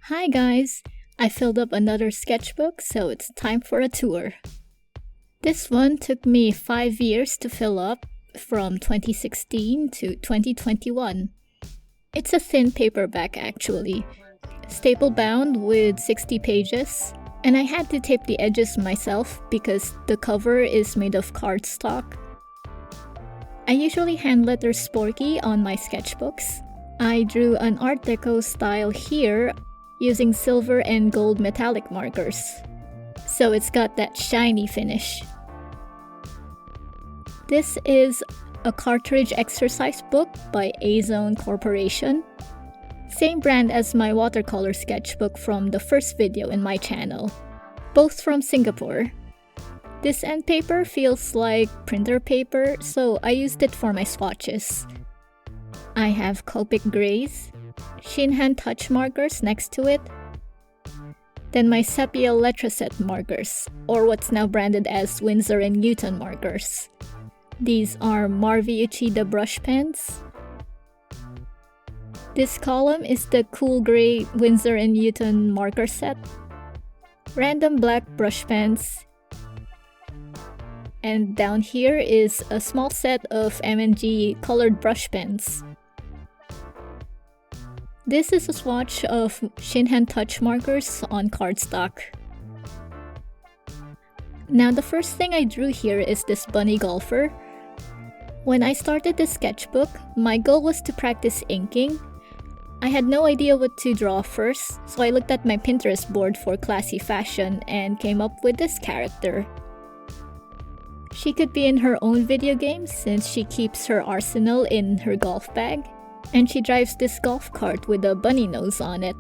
Hi guys! I filled up another sketchbook, so it's time for a tour. This one took me 5 years to fill up, from 2016 to 2021. It's a thin paperback actually, staple bound with 60 pages, and I had to tape the edges myself because the cover is made of cardstock. I usually hand letter Sporky on my sketchbooks. I drew an Art Deco style here using silver and gold metallic markers, so it's got that shiny finish. This is a Cartridge exercise book by A-Zone Corporation. Same brand as my watercolor sketchbook from the first video in my channel, both from Singapore. This end paper feels like printer paper, so I used it for my swatches. I have Copic grays, ShinhanArt Touch markers next to it, then my sepia letraset markers, or what's now branded as Winsor Newton markers. These are Marvy Uchida brush pens. This column is the cool gray Winsor & Newton marker set, random black brush pens, and down here is a small set of M&G colored brush pens. This is a swatch of ShinhanArt Touch markers on cardstock. Now the first thing I drew here is this bunny golfer. When I started this sketchbook, my goal was to practice inking. I had no idea what to draw first, so I looked at my Pinterest board for classy fashion and came up with this character. She could be in her own video game since she keeps her arsenal in her golf bag, and she drives this golf cart with a bunny nose on it.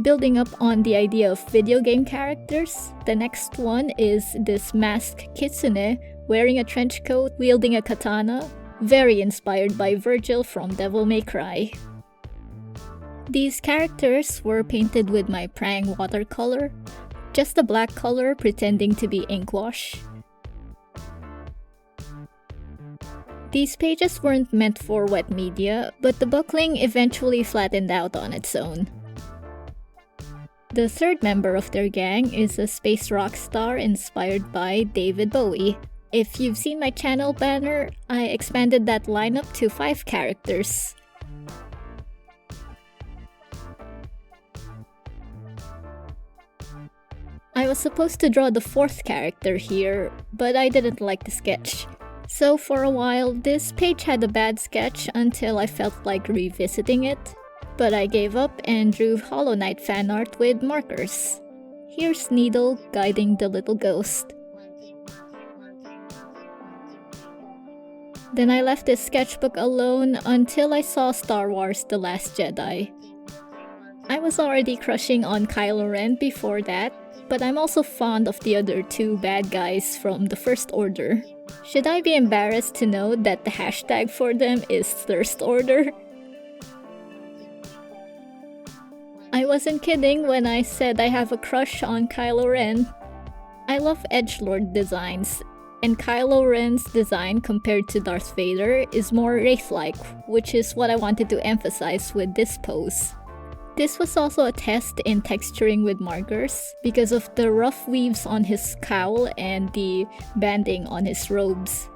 Building up on the idea of video game characters, the next one is this masked kitsune wearing a trench coat, wielding a katana, very inspired by Virgil from Devil May Cry. These characters were painted with my Prang watercolor, just a black color pretending to be ink wash. These pages weren't meant for wet media, but the buckling eventually flattened out on its own. The third member of their gang is a space rock star inspired by David Bowie. If you've seen my channel banner, I expanded that lineup to 5 characters. I was supposed to draw the 4th character here, but I didn't like the sketch. So for a while, this page had a bad sketch until I felt like revisiting it. But I gave up and drew Hollow Knight fan art with markers. Here's Needle guiding the little ghost. Then I left this sketchbook alone until I saw Star Wars The Last Jedi. I was already crushing on Kylo Ren before that, but I'm also fond of the other 2 bad guys from the First Order. Should I be embarrassed to know that the hashtag for them is Thirst Order? I wasn't kidding when I said I have a crush on Kylo Ren. I love edgelord designs, and Kylo Ren's design compared to Darth Vader is more wraith-like, which is what I wanted to emphasize with this pose. This was also a test in texturing with markers because of the rough weaves on his cowl and the banding on his robes.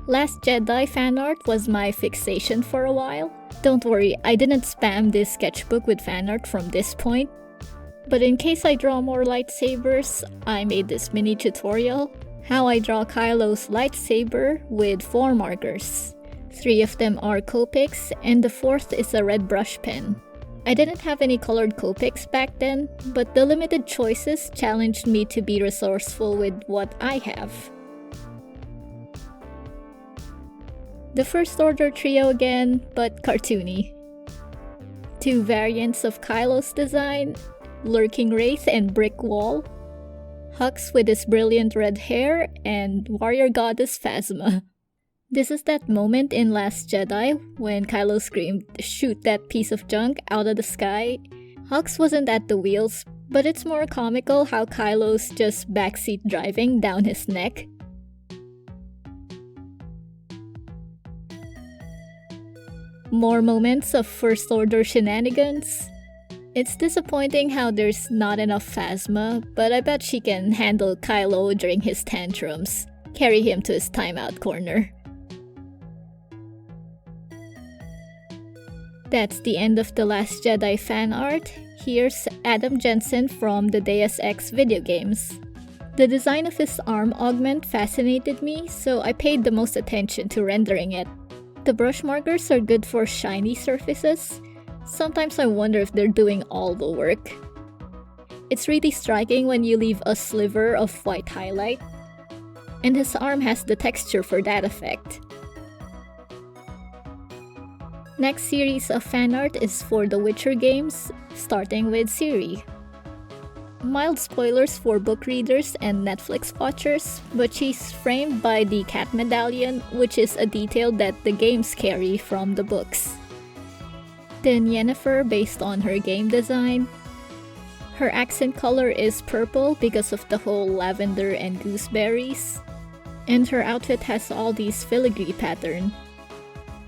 Last Jedi fan art was my fixation for a while. Don't worry, I didn't spam this sketchbook with fan art from this point. But in case I draw more lightsabers, I made this mini tutorial, how I draw Kylo's lightsaber with 4 markers. 3 of them are Copics, and the 4th is a red brush pen. I didn't have any colored Copics back then, but the limited choices challenged me to be resourceful with what I have. The First Order trio again, but cartoony. 2 variants of Kylo's design, Lurking Wraith and Brick Wall, Hux with his brilliant red hair, and Warrior Goddess Phasma. This is that moment in Last Jedi when Kylo screamed, "Shoot that piece of junk out of the sky." Hux wasn't at the wheels, but it's more comical how Kylo's just backseat driving down his neck. More moments of First Order shenanigans. It's disappointing how there's not enough Phasma, but I bet she can handle Kylo during his tantrums. Carry him to his timeout corner. That's the end of The Last Jedi fan art. Here's Adam Jensen from the Deus Ex video games. The design of his arm augment fascinated me, so I paid the most attention to rendering it. The brush markers are good for shiny surfaces. Sometimes I wonder if they're doing all the work. It's really striking when you leave a sliver of white highlight, and his arm has the texture for that effect. Next series of fan art is for the Witcher games, starting with Ciri. Mild spoilers for book readers and Netflix watchers, but she's framed by the cat medallion, which is a detail that the games carry from the books. Then Yennefer based on her game design. Her accent color is purple because of the whole lavender and gooseberries. And her outfit has all these filigree pattern.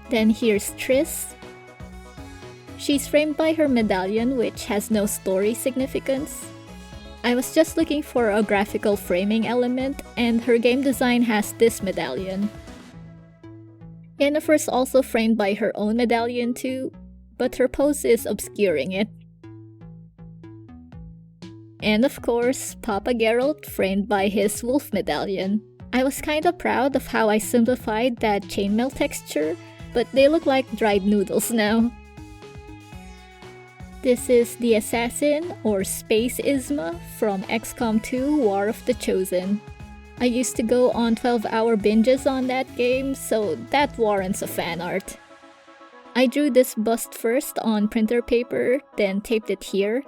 Then here's Triss. She's framed by her medallion, which has no story significance. I was just looking for a graphical framing element, and her game design has this medallion. Yennefer's also framed by her own medallion too, but her pose is obscuring it. And of course, Papa Geralt framed by his wolf medallion. I was kinda proud of how I simplified that chainmail texture, but they look like dried noodles now. This is the Assassin, or Space Isma, from XCOM 2 War of the Chosen. I used to go on 12-hour binges on that game, so that warrants a fan art. I drew this bust first on printer paper, then taped it here.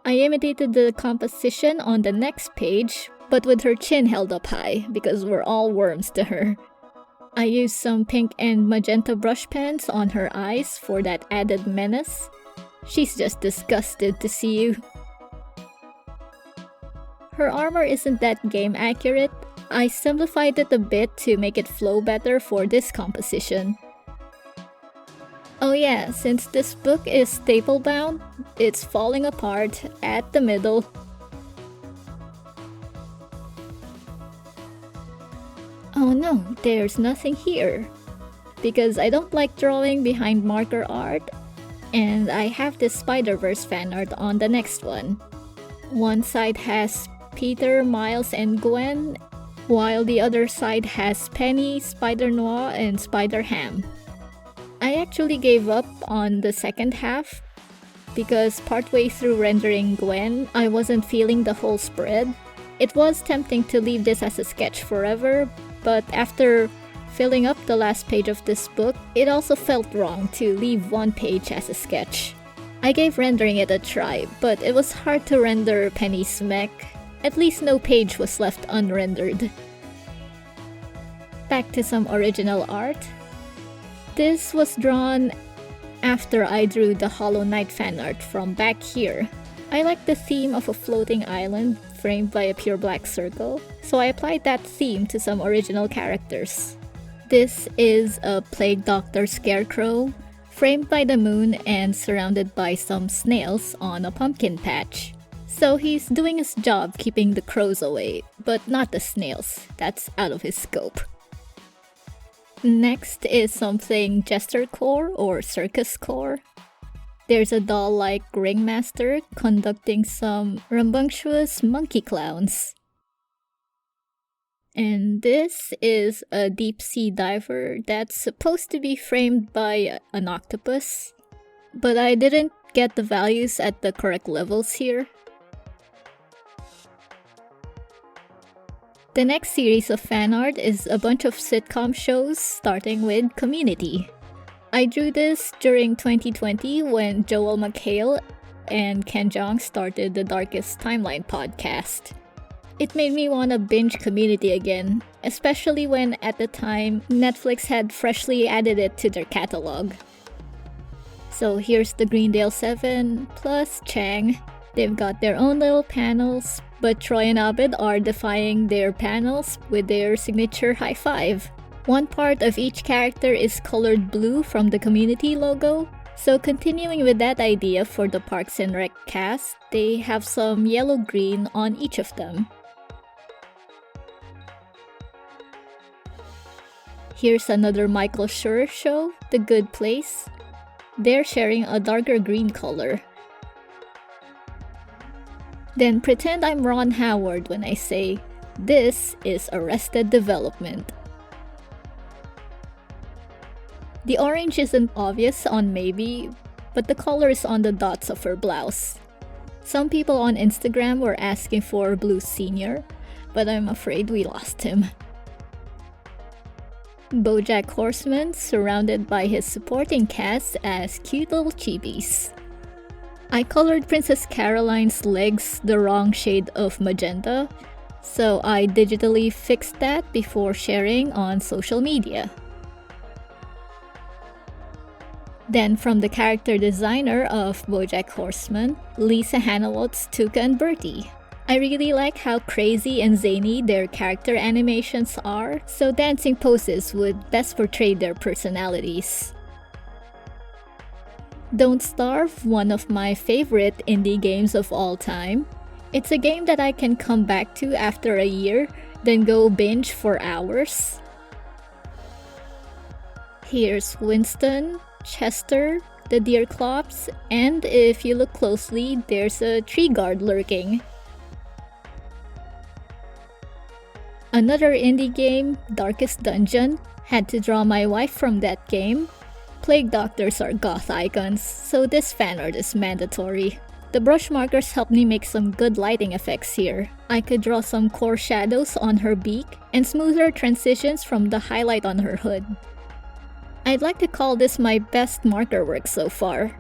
I imitated the composition on the next page, but with her chin held up high, because we're all worms to her. I used some pink and magenta brush pens on her eyes for that added menace. She's just disgusted to see you. Her armor isn't that game accurate. I simplified it a bit to make it flow better for this composition. Oh yeah, since this book is staple bound, it's falling apart at the middle. Oh no, there's nothing here. Because I don't like drawing behind marker art, and I have this Spider-Verse fan art on the next one. One side has Peter, Miles, and Gwen, while the other side has Penny, Spider-Noir, and Spider-Ham. I actually gave up on the second half, because partway through rendering Gwen, I wasn't feeling the whole spread. It was tempting to leave this as a sketch forever, but after filling up the last page of this book, it also felt wrong to leave one page as a sketch. I gave rendering it a try, but it was hard to render Penny's mech. At least no page was left unrendered. Back to some original art. This was drawn after I drew the Hollow Knight fan art from back here. I like the theme of a floating island framed by a pure black circle, so I applied that theme to some original characters. This is a plague doctor scarecrow, framed by the moon and surrounded by some snails on a pumpkin patch. So he's doing his job keeping the crows away, but not the snails. That's out of his scope. Next is something jestercore or circuscore. There's a doll-like ringmaster conducting some rambunctious monkey clowns. And this is a deep-sea diver that's supposed to be framed by an octopus, but I didn't get the values at the correct levels here. The next series of fan art is a bunch of sitcom shows, starting with Community. I drew this during 2020 when Joel McHale and Ken Jeong started the Darkest Timeline podcast. It made me want to binge Community again, especially when at the time Netflix had freshly added it to their catalog. So here's the Greendale 7 plus Chang. They've got their own little panels, but Troy and Abed are defying their panels with their signature high five. One part of each character is colored blue from the Community logo, So continuing with that idea for the Parks and Rec cast, they have some yellow-green on each of them. Here's another Michael Schur show, The Good Place. They're sharing a darker green color. Then pretend I'm Ron Howard when I say, this is Arrested Development. The orange isn't obvious on Maybe, but the color is on the dots of her blouse. Some people on Instagram were asking for Blue Senior, but I'm afraid we lost him. BoJack Horseman surrounded by his supporting cast as cute little chibis. I colored Princess Caroline's legs the wrong shade of magenta, so I digitally fixed that before sharing on social media. Then from the character designer of BoJack Horseman, Lisa Hanawat's Tuca and Bertie. I really like how crazy and zany their character animations are, so dancing poses would best portray their personalities. Don't Starve, one of my favorite indie games of all time. It's a game that I can come back to after a year, then go binge for hours. Here's Winston, Chester, the Deerclops, and if you look closely, there's a tree guard lurking. Another indie game, Darkest Dungeon, had to draw my wife from that game. Plague Doctors are goth icons, so this fan art is mandatory. The brush markers helped me make some good lighting effects here. I could draw some core shadows on her beak and smoother transitions from the highlight on her hood. I'd like to call this my best marker work so far.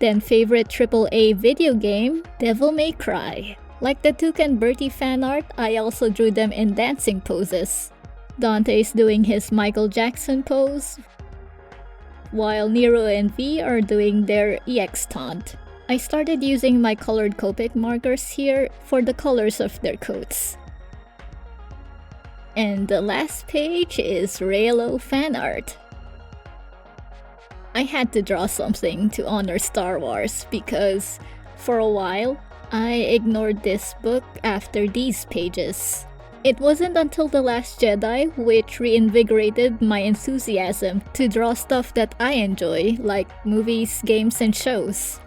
Then favorite AAA video game, Devil May Cry. Like the Tuca and Bertie fan art, I also drew them in dancing poses. Dante's doing his Michael Jackson pose, while Nero and V are doing their EX taunt. I started using my colored Copic markers here for the colors of their coats. And the last page is Reylo fan art. I had to draw something to honor Star Wars because, for a while, I ignored this book after these pages. It wasn't until The Last Jedi which reinvigorated my enthusiasm to draw stuff that I enjoy, like movies, games, and shows.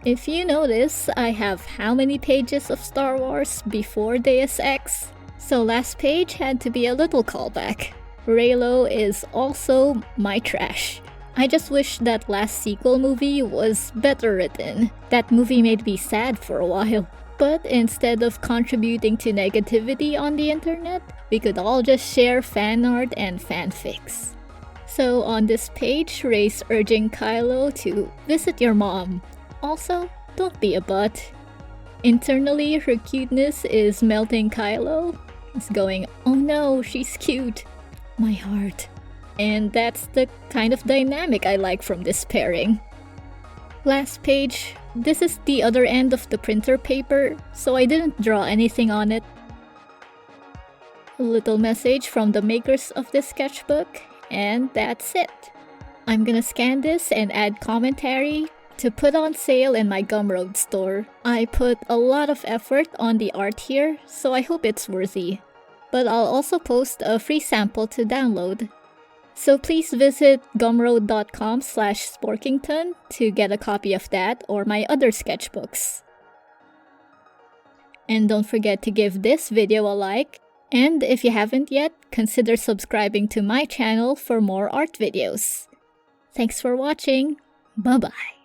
If you notice, I have how many pages of Star Wars before Deus Ex? So last page had to be a little callback. Reylo is also my trash. I just wish that last sequel movie was better written. That movie made me sad for a while. But instead of contributing to negativity on the internet, we could all just share fan art and fanfics. So on this page, Rey's urging Kylo to visit your mom. Also, don't be a butt. Internally, her cuteness is melting Kylo. It's going, oh no, she's cute. My heart. And that's the kind of dynamic I like from this pairing. Last page, this is the other end of the printer paper, so I didn't draw anything on it. A little message from the makers of this sketchbook, and that's it. I'm gonna scan this and add commentary to put on sale in my Gumroad store. I put a lot of effort on the art here, so I hope it's worthy. But I'll also post a free sample to download. So please visit gumroad.com/sporkington to get a copy of that or my other sketchbooks. And don't forget to give this video a like, and if you haven't yet, consider subscribing to my channel for more art videos. Thanks for watching. Bye-bye.